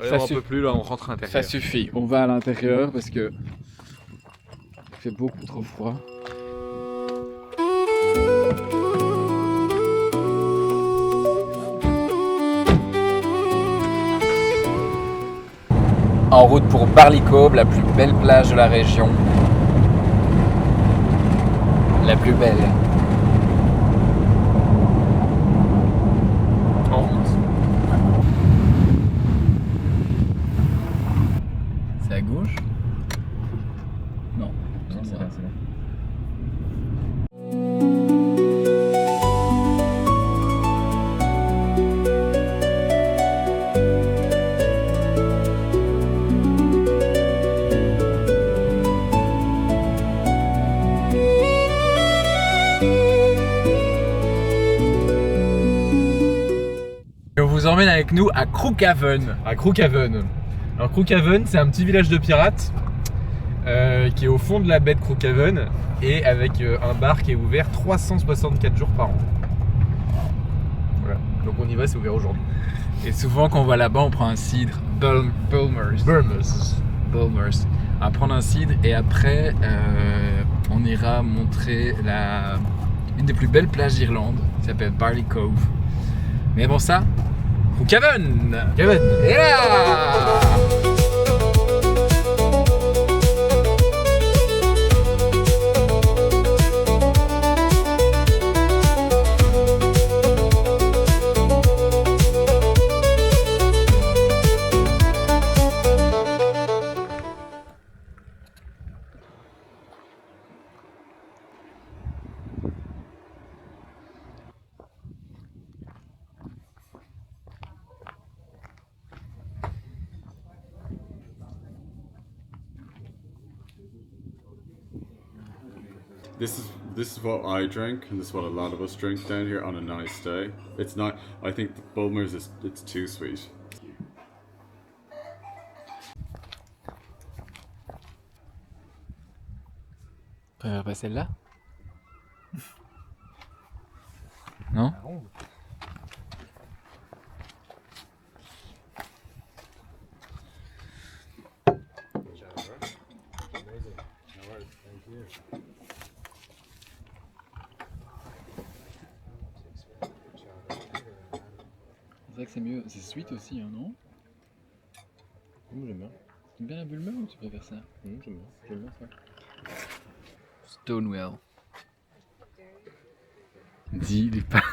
Allez, on en peut plus là, on rentre à l'intérieur. Ça suffit, on va à l'intérieur parce que il fait beaucoup trop froid. En route pour Barley Cove, la plus belle plage de la région. La plus belle. En route. C'est à gauche? Non, c'est là, c'est là. Et on vous emmène avec nous à Crookhaven. Alors Crookhaven, c'est un petit village de pirates qui est au fond de la baie de Crookhaven et avec un bar qui est ouvert 364 jours par an. Voilà, donc on y va, c'est ouvert aujourd'hui. Et souvent quand on va là-bas, on prend un cidre Bulmers. On va prendre un cidre et après on ira montrer une des plus belles plages d'Irlande qui s'appelle Barley Cove. Mais avant ça, Crookhaven. Et là! This is what I drink, and this is what a lot of us drink down here on a nice day. It's not. I think the Bulmers it's too sweet. Préfère pas celle-là? Non? C'est vrai que c'est mieux, c'est sweet aussi, hein, non? J'aime bien. T'aimes bien la Bulmer ou tu préfères ça? J'aime bien ça. Stonewell. Dis, il est pas.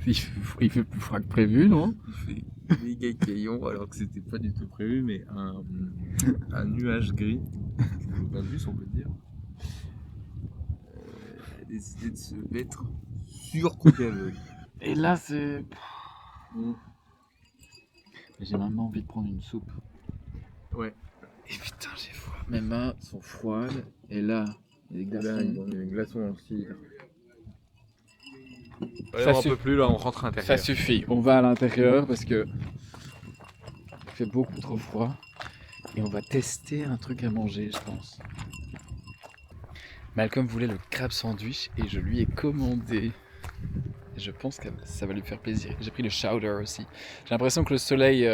il fait plus froid que prévu, non? Il fait méga caillon alors que c'était pas du tout prévu, mais un nuage gris, pas vu, on peut dire, a décidé de se mettre sur Crookhaven. Et là, c'est. J'ai vraiment envie de prendre une soupe. Ouais. Et putain, j'ai froid. Mes mains sont froides. Et là, il y a des glaçons. Là, ils ont mis des glaçons aussi. Allez, Ça on en peut plus là, on rentre à Ça l'intérieur. suffit. On va à l'intérieur parce que il fait beaucoup trop froid. Et on va tester un truc à manger, je pense. Malcolm voulait le crab sandwich et je lui ai commandé. Et je pense que ça va lui faire plaisir. J'ai pris le chowder aussi. J'ai l'impression que le soleil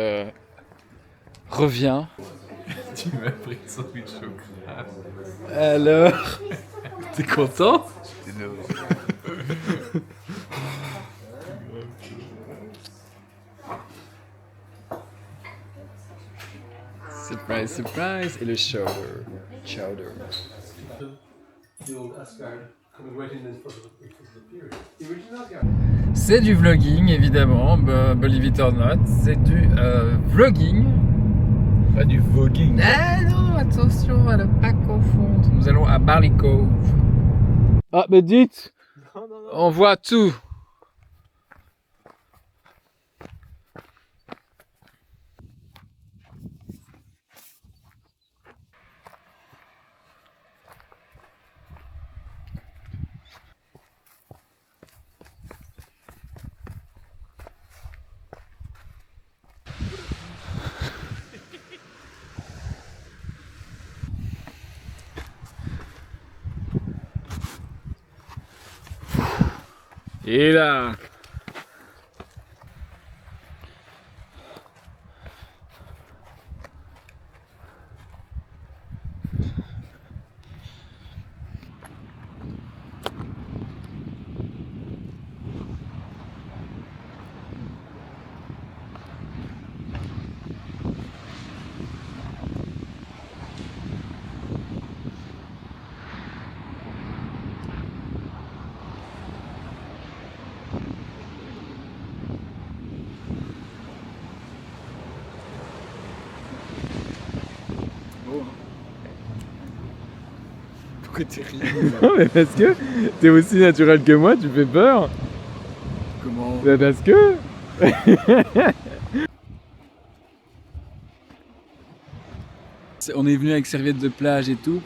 revient. Tu m'as pris le sandwich au crabe. Alors, t'es content? Surprise, surprise. Et le chowder. C'est du vlogging évidemment, believe it or not, c'est du vlogging. Pas du voguing. Ah non, attention à ne pas confondre. Nous allons à Barley Cove. Ah mais dites, on voit tout. Et là, trop. Hein. Pourquoi t'es rien? Non, mais parce que t'es aussi naturel que moi, tu fais peur. Comment? Bah parce que. On est venu avec serviette de plage et tout.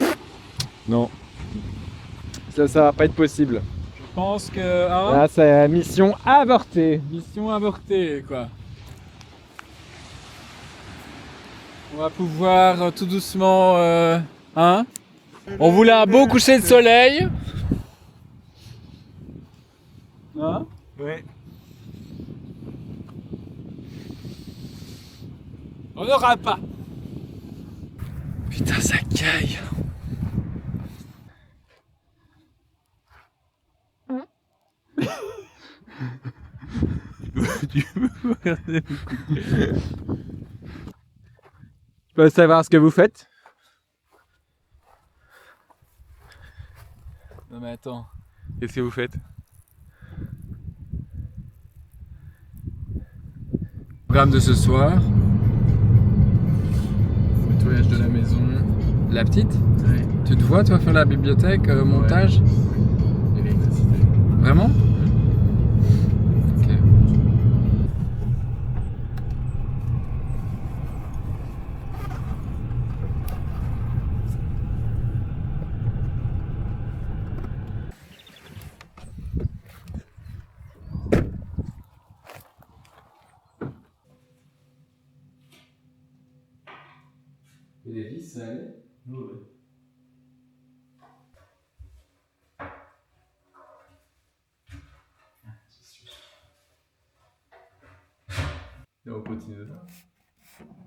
Non. Ça va pas être possible. Je pense que... Hein, Là, c'est mission avortée. mission avortée, quoi. On va pouvoir tout doucement... hein? On voulait un beau coucher de soleil. Hein? Ouais. On n'aura pas. Putain, ça caille. Tu peux regarder. Je peux savoir ce que vous faites? Non mais attends. Qu'est-ce que vous faites? Programme de ce soir. Nettoyage de la maison. La petite? Ouais. Tu te vois toi faire la bibliothèque, montage? L'électricité. Vraiment? Ok. Et les vis, ça allait? Ouais. Et on continue de ça.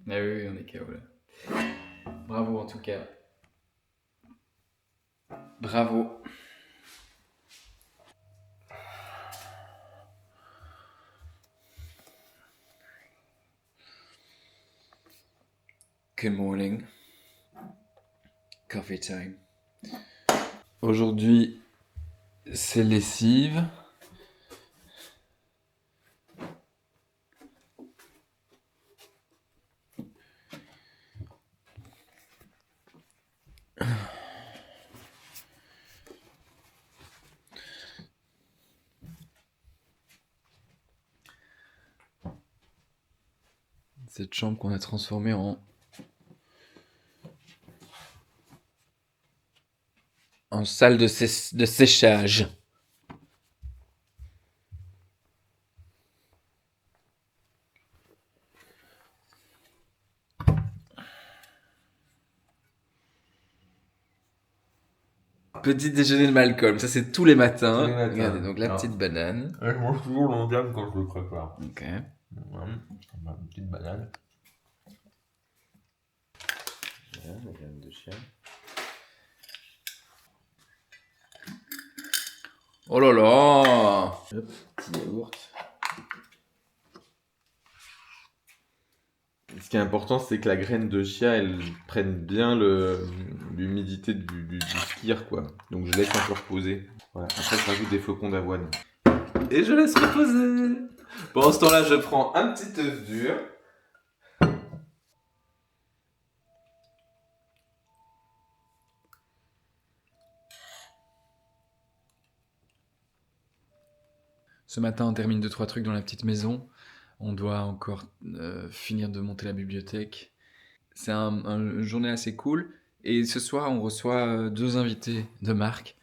Ah oui, on est KO là. Bravo en tout cas. Bravo. Good morning. Coffee time. Aujourd'hui, c'est lessive. Cette chambre qu'on a transformée en salle de séchage. Petit déjeuner de Malcolm, ça c'est tous les matins. Tous les matins. Regardez, donc la Alors. petite banane. Je mange toujours long gamme quand je le prépare. Ok. Ma petite banane. Voilà, la graine de chien. Oh là là! Hop, petit yaourt. Ce qui est important, c'est que la graine de chia, elle prenne bien l'humidité du skir, quoi. Donc je laisse un peu reposer. Voilà. Après, je rajoute des flocons d'avoine. Et je laisse reposer. Pendant ce temps-là, je prends un petit œuf dur. Ce matin, on termine 2-3 trucs dans la petite maison. On doit encore finir de monter la bibliothèque. C'est une journée assez cool. Et ce soir, on reçoit 2 invités de marque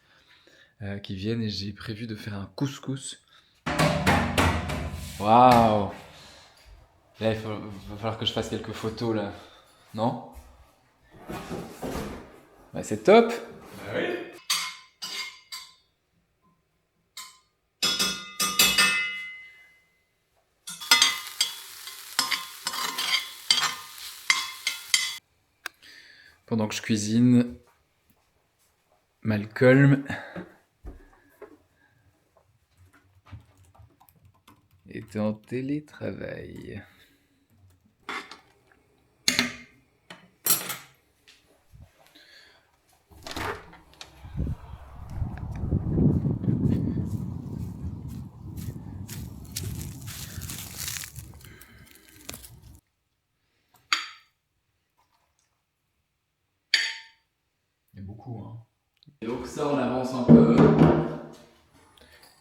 qui viennent et j'ai prévu de faire un couscous. Waouh! Là, va falloir que je fasse quelques photos là. Non? Bah, c'est top! Bah oui. Pendant que je cuisine, Malcolm est en télétravail. beaucoup. Hein. Et donc ça, on avance un peu.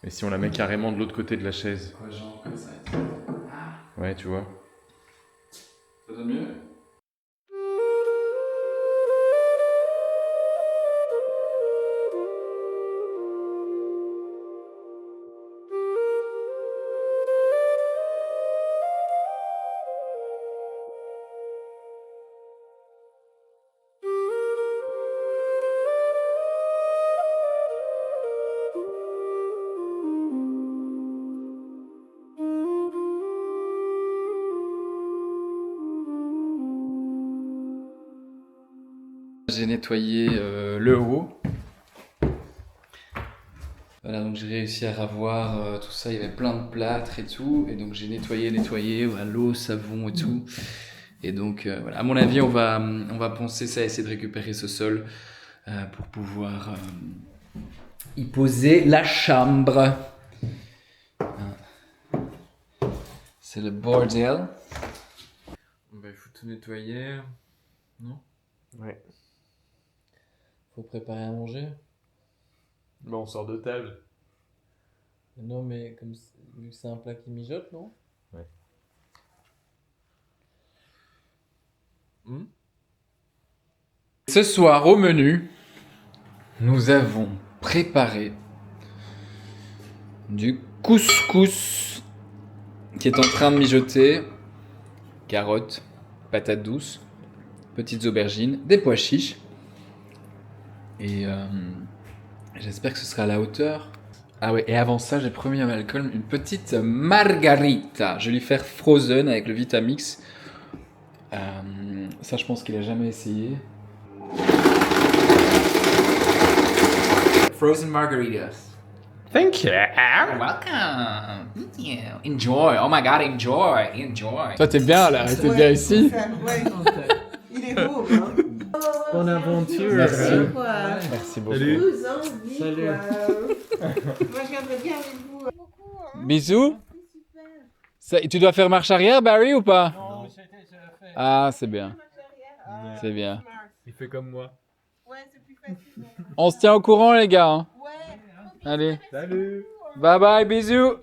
Et si on la met carrément de l'autre côté de la chaise? Quoi, genre comme ça. Ouais, tu vois. Ça donne mieux? J'ai nettoyé le haut. Voilà, donc j'ai réussi à ravoir tout ça. Il y avait plein de plâtre et tout. Et donc j'ai nettoyé, voilà, l'eau, savon et tout. Et donc, voilà. À mon avis, on va penser ça, essayer de récupérer ce sol pour pouvoir y poser la chambre. C'est le bordel. Bah, il faut tout nettoyer. Non? Ouais. Faut préparer à manger. Bon, on sort de table. Non, mais comme vu que c'est un plat qui mijote, non? Ouais. Ce soir, au menu, nous avons préparé du couscous qui est en train de mijoter, carottes, patates douces, petites aubergines, des pois chiches. Et j'espère que ce sera à la hauteur. Ah ouais, et avant ça, j'ai promis à Malcolm une petite margarita. Je vais lui faire frozen avec le Vitamix. Ça, je pense qu'il a jamais essayé. Frozen margaritas. Thank you. Welcome. Thank you. Enjoy. Oh my god, enjoy. Toi, t'es bien là, t'es bien ici. Ouais, il est beau, hein. Bonne aventure. Merci. Merci beaucoup. Vous envie, Salut. quoi. Moi, j'aimerais bien avec vous. Bisous. Tu dois faire marche arrière, Barry, ou pas? Non, j'ai fait. Ah, c'est bien. C'est bien. Il fait comme moi. Ouais, c'est plus facile. On se tient au courant, les gars. Hein. Ouais. Allez. Salut. Bye bye, bisous.